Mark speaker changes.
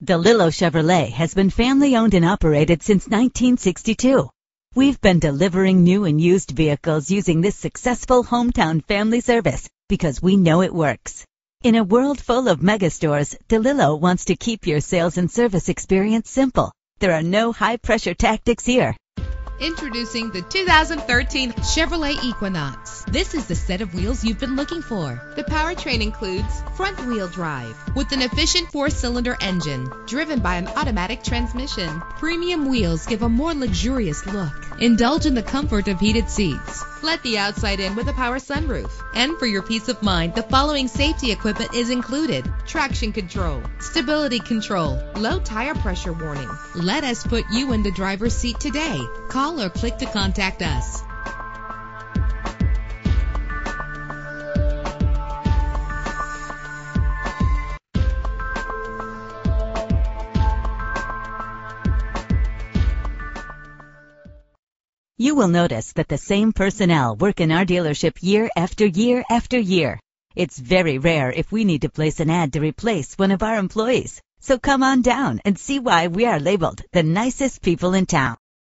Speaker 1: DeLillo Chevrolet has been family-owned and operated since 1962. We've been delivering new and used vehicles using this successful hometown family service because we know it works. In a world full of mega stores, DeLillo wants to keep your sales and service experience simple. There are no high-pressure tactics here.
Speaker 2: Introducing the 2013 Chevrolet Equinox. This is the set of wheels you've been looking for. The powertrain includes front-wheel drive with an efficient 4-cylinder engine driven by an automatic transmission. Premium wheels give a more luxurious look. Indulge in the comfort of heated seats. Let the outside in with a power sunroof. And for your peace of mind, the following safety equipment is included: traction control, stability control, low tire pressure warning. Let us put you in the driver's seat today. Call or click to contact us.
Speaker 1: You will notice that the same personnel work in our dealership year after year after year. It's very rare if we need to place an ad to replace one of our employees. So come on down and see why we are labeled the nicest people in town.